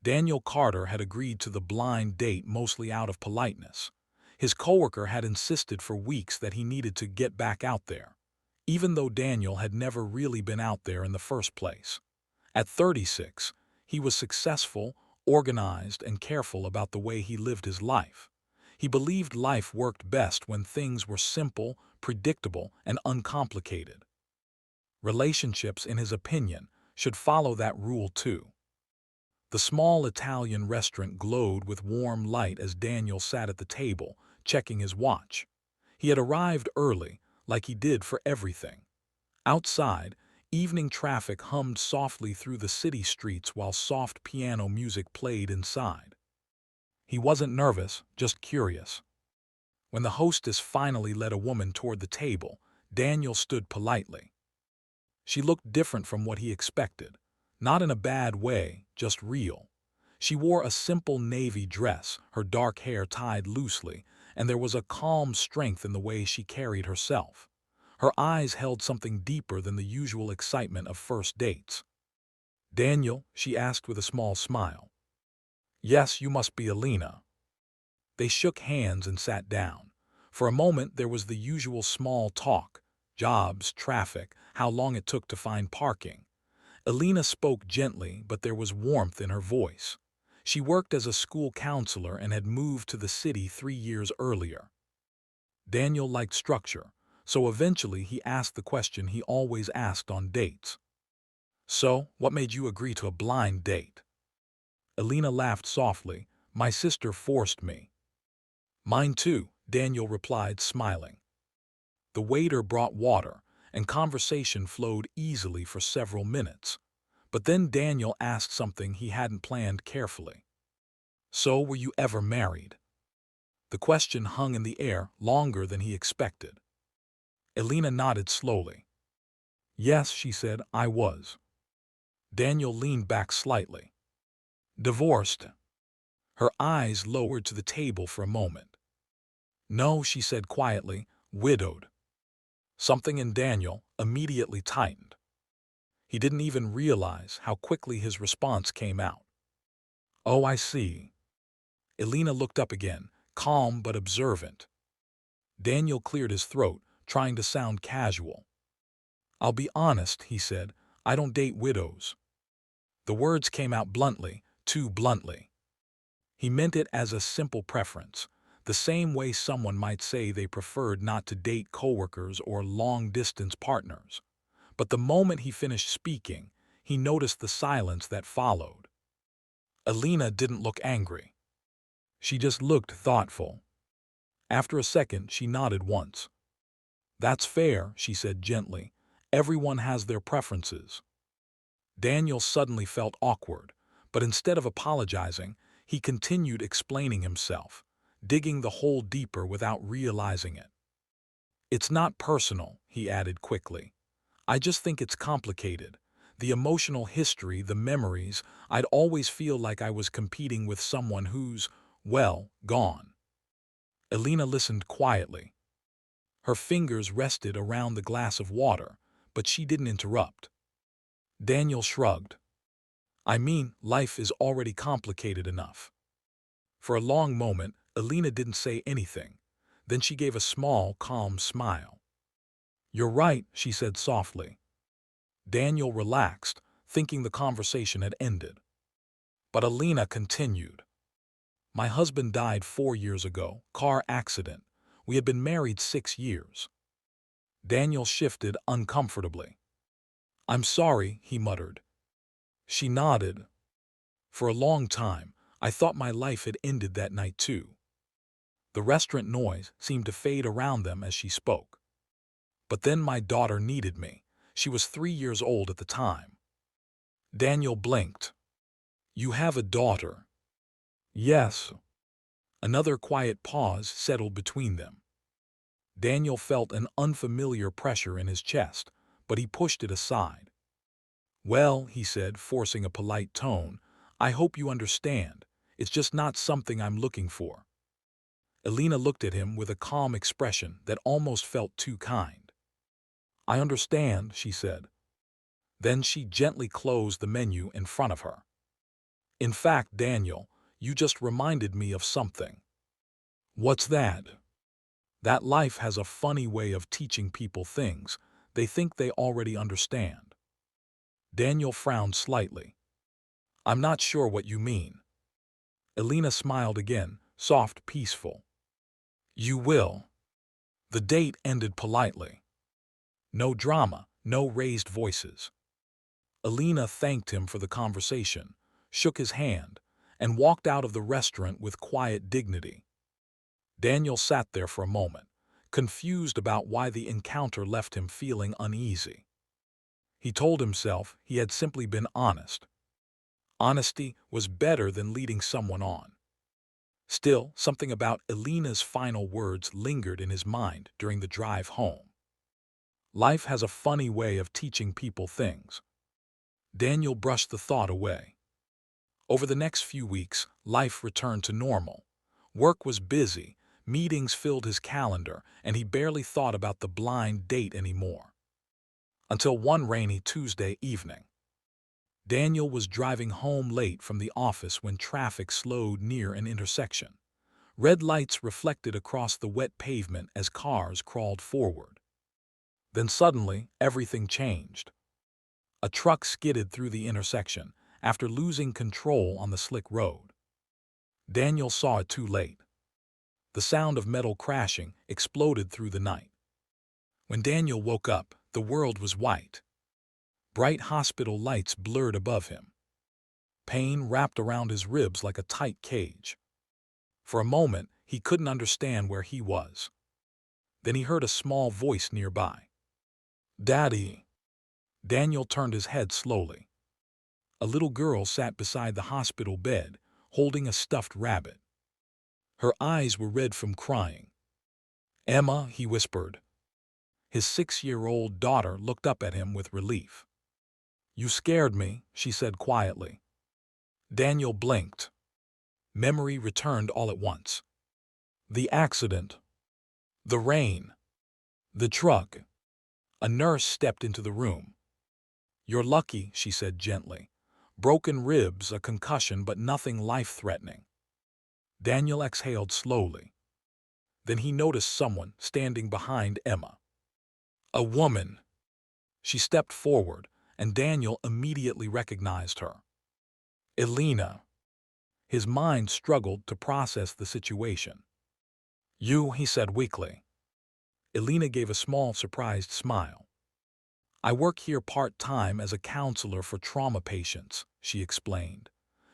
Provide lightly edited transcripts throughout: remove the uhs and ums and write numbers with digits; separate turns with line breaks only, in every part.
Daniel Carter had agreed to the blind date mostly out of politeness. His coworker had insisted for weeks that he needed to get back out there, even though Daniel had never really been out there in the first place. At 36, he was successful, organized, and careful about the way he lived his life. He believed life worked best when things were simple, predictable, and uncomplicated. Relationships, in his opinion, should follow that rule too. The small Italian restaurant glowed with warm light as Daniel sat at the table, checking his watch. He had arrived early, like he did for everything. Outside, evening traffic hummed softly through the city streets while soft piano music played inside. He wasn't nervous, just curious. When the hostess finally led a woman toward the table, Daniel stood politely. She looked different from what he expected. Not in a bad way, just real. She wore a simple navy dress, her dark hair tied loosely, and there was a calm strength in the way she carried herself. Her eyes held something deeper than the usual excitement of first dates. "Daniel?" she asked with a small smile. "Yes, you must be Alina." They shook hands and sat down. For a moment there was the usual small talk: jobs, traffic, how long it took to find parking. Alina spoke gently, but there was warmth in her voice. She worked as a school counselor and had moved to the city 3 years earlier. Daniel liked structure, so eventually he asked the question he always asked on dates. "So, what made you agree to a blind date?" Alina laughed softly. "My sister forced me." "Mine too," Daniel replied, smiling. The waiter brought water, and conversation flowed easily for several minutes. But then Daniel asked something he hadn't planned carefully. "So, were you ever married?" The question hung in the air longer than he expected. Alina nodded slowly. "Yes," she said, "I was." Daniel leaned back slightly. "Divorced?" Her eyes lowered to the table for a moment. "No," she said quietly, "widowed." Something in Daniel immediately tightened. He didn't even realize how quickly his response came out. "Oh, I see." Elena looked up again, calm but observant. Daniel cleared his throat, trying to sound casual. "I'll be honest," he said, "I don't date widows." The words came out bluntly, too bluntly. He meant it as a simple preference, the same way someone might say they preferred not to date coworkers or long-distance partners. But the moment he finished speaking, he noticed the silence that followed. Alina didn't look angry. She just looked thoughtful. After a second, she nodded once. "That's fair," she said gently. "Everyone has their preferences." Daniel suddenly felt awkward, but instead of apologizing, he continued explaining himself, digging the hole deeper without realizing it. "It's not personal," he added quickly. "I just think it's complicated. The emotional history, the memories, I'd always feel like I was competing with someone who's, well, gone." Alina listened quietly. Her fingers rested around the glass of water, but she didn't interrupt. Daniel shrugged. "I mean, life is already complicated enough." For a long moment, Alina didn't say anything. Then she gave a small, calm smile. "You're right," she said softly. Daniel relaxed, thinking the conversation had ended. But Alina continued. "My husband died 4 years ago, car accident. We had been married 6 years. Daniel shifted uncomfortably. "I'm sorry," he muttered. She nodded. "For a long time, I thought my life had ended that night too." The restaurant noise seemed to fade around them as she spoke. "But then my daughter needed me. She was 3 years old at the time." Daniel blinked. "You have a daughter?" "Yes." Another quiet pause settled between them. Daniel felt an unfamiliar pressure in his chest, but he pushed it aside. "Well," he said, forcing a polite tone, "I hope you understand. It's just not something I'm looking for." Alina looked at him with a calm expression that almost felt too kind. "I understand," she said. Then she gently closed the menu in front of her. In fact, Daniel, you just reminded me of something. What's that? That life has a funny way of teaching people things they think they already understand. Daniel frowned slightly. I'm not sure what you mean. Elena smiled again, soft, peaceful. You will. The date ended politely. No drama, no raised voices. Elena thanked him for the conversation, shook his hand, and walked out of the restaurant with quiet dignity. Daniel sat there for a moment, confused about why the encounter left him feeling uneasy. He told himself he had simply been honest. Honesty was better than leading someone on. Still, something about Elena's final words lingered in his mind during the drive home. Life has a funny way of teaching people things. Daniel brushed the thought away. Over the next few weeks, life returned to normal. Work was busy, meetings filled his calendar, and he barely thought about the blind date anymore. Until one rainy Tuesday evening. Daniel was driving home late from the office when traffic slowed near an intersection. Red lights reflected across the wet pavement as cars crawled forward. Then suddenly, everything changed. A truck skidded through the intersection after losing control on the slick road. Daniel saw it too late. The sound of metal crashing exploded through the night. When Daniel woke up, the world was white. Bright hospital lights blurred above him. Pain wrapped around his ribs like a tight cage. For a moment, he couldn't understand where he was. Then he heard a small voice nearby. Daddy. Daniel turned his head slowly. A little girl sat beside the hospital bed, holding a stuffed rabbit. Her eyes were red from crying. Emma, he whispered. His 6-year-old daughter looked up at him with relief. You scared me, she said quietly. Daniel blinked. Memory returned all at once. The accident. The rain. The truck. A nurse stepped into the room. You're lucky, she said gently. Broken ribs, a concussion, but nothing life-threatening. Daniel exhaled slowly. Then he noticed someone standing behind Emma. A woman. She stepped forward, and Daniel immediately recognized her. Elena. His mind struggled to process the situation. You, he said weakly. Elena gave a small, surprised smile. I work here part-time as a counselor for trauma patients, she explained.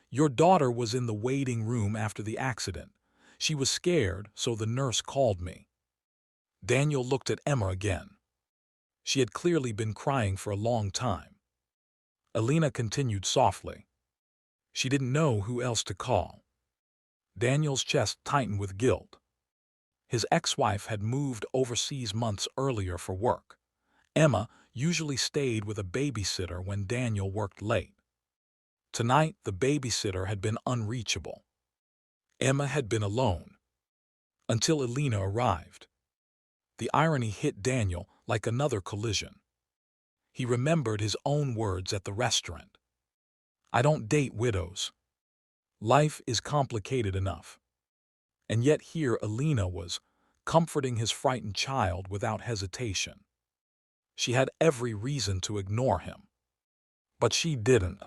Your daughter was in the waiting room after the accident. She was scared, so the nurse called me. Daniel looked at Emma again. She had clearly been crying for a long time. Elena continued softly. She didn't know who else to call. Daniel's chest tightened with guilt. His ex-wife had moved overseas months earlier for work. Emma usually stayed with a babysitter when Daniel worked late. Tonight, the babysitter had been unreachable. Emma had been alone. Until Elena arrived. The irony hit Daniel like another collision. He remembered his own words at the restaurant. I don't date widows. Life is complicated enough. And yet here Elena was, comforting his frightened child without hesitation. She had every reason to ignore him. But she didn't.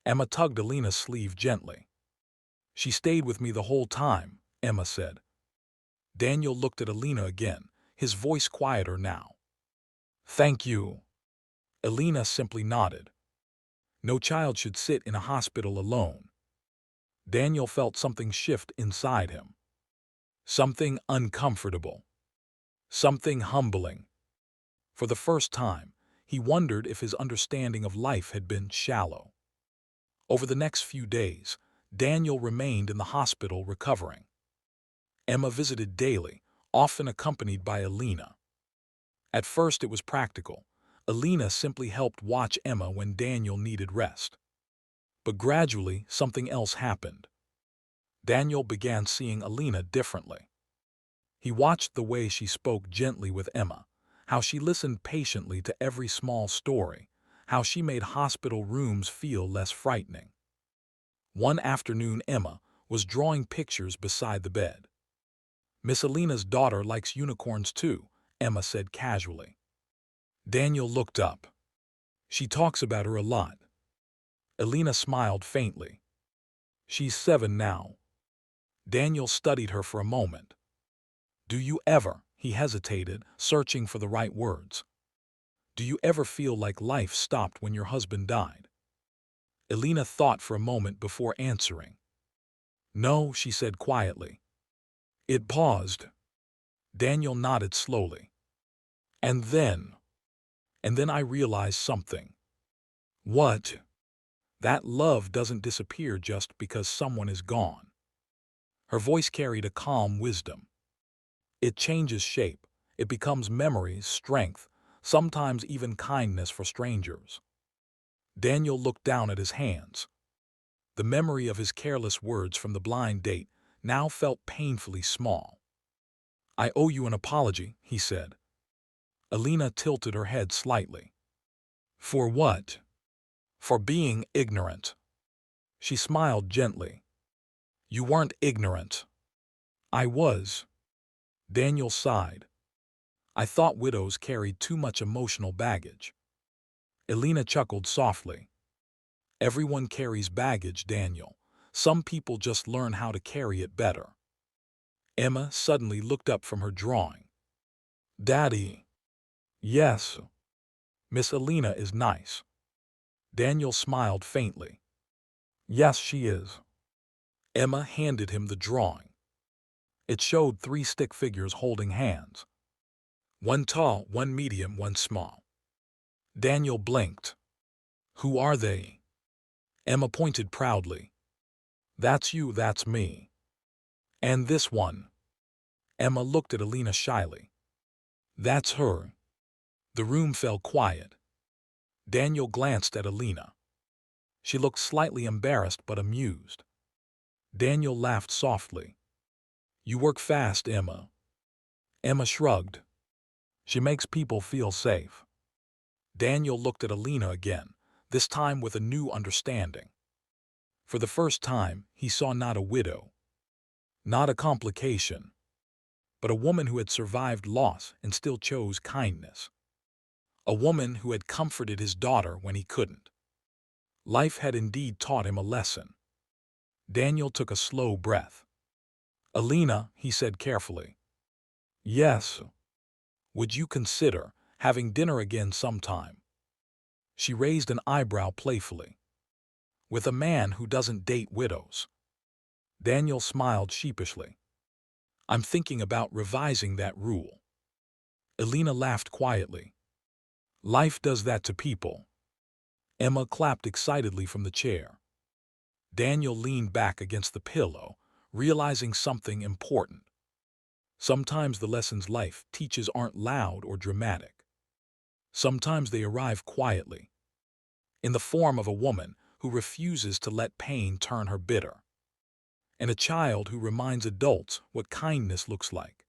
Emma tugged Elena's sleeve gently. She stayed with me the whole time, Emma said. Daniel looked at Elena again, his voice quieter now. Thank you. Elena simply nodded. No child should sit in a hospital alone. Daniel felt something shift inside him. Something uncomfortable. Something humbling. For the first time, he wondered if his understanding of life had been shallow. Over the next few days, Daniel remained in the hospital recovering. Emma visited daily, often accompanied by Elena. At first it was practical. Elena simply helped watch Emma when Daniel needed rest. But gradually, something else happened. Daniel began seeing Elena differently. He watched the way she spoke gently with Emma, how she listened patiently to every small story, how she made hospital rooms feel less frightening. One afternoon, Emma was drawing pictures beside the bed. "Miss Alina's daughter likes unicorns too," Emma said casually. Daniel looked up. "She talks about her a lot." Alina smiled faintly. "She's 7 now." Daniel studied her for a moment. "Do you ever," he hesitated, searching for the right words, "do you ever feel like life stopped when your husband died?" Alina thought for a moment before answering. "No," she said quietly. It paused. Daniel nodded slowly. And then I realized something." "What?" "That love doesn't disappear just because someone is gone." Her voice carried a calm wisdom. "It changes shape. It becomes memories, strength, sometimes even kindness for strangers." Daniel looked down at his hands. The memory of his careless words from the blind date now felt painfully small. "I owe you an apology," he said. Alina tilted her head slightly. "For what?" "For being ignorant." She smiled gently. "You weren't ignorant." "I was." Daniel sighed. "I thought widows carried too much emotional baggage." Alina chuckled softly. "Everyone carries baggage, Daniel. Some people just learn how to carry it better." Emma suddenly looked up from her drawing. "Daddy." "Yes." "Miss Alina is nice." Daniel smiled faintly. "Yes, she is." Emma handed him the drawing. It showed 3 stick figures holding hands. One tall, one medium, one small. Daniel blinked. "Who are they?" Emma pointed proudly. "That's you, that's me." "And this one?" Emma looked at Alina shyly. "That's her." The room fell quiet. Daniel glanced at Alina. She looked slightly embarrassed but amused. Daniel laughed softly. "You work fast, Emma." Emma shrugged. "She makes people feel safe." Daniel looked at Alina again, this time with a new understanding. For the first time, he saw not a widow, not a complication, but a woman who had survived loss and still chose kindness. A woman who had comforted his daughter when he couldn't. Life had indeed taught him a lesson. Daniel took a slow breath. "Alina," he said carefully. "Yes." "Would you consider having dinner again sometime?" She raised an eyebrow playfully. "With a man who doesn't date widows." Daniel smiled sheepishly. "I'm thinking about revising that rule." Alina laughed quietly. "Life does that to people." Emma clapped excitedly from the chair. Daniel leaned back against the pillow, realizing something important. Sometimes the lessons life teaches aren't loud or dramatic. Sometimes they arrive quietly, in the form of a woman who refuses to let pain turn her bitter, and a child who reminds adults what kindness looks like.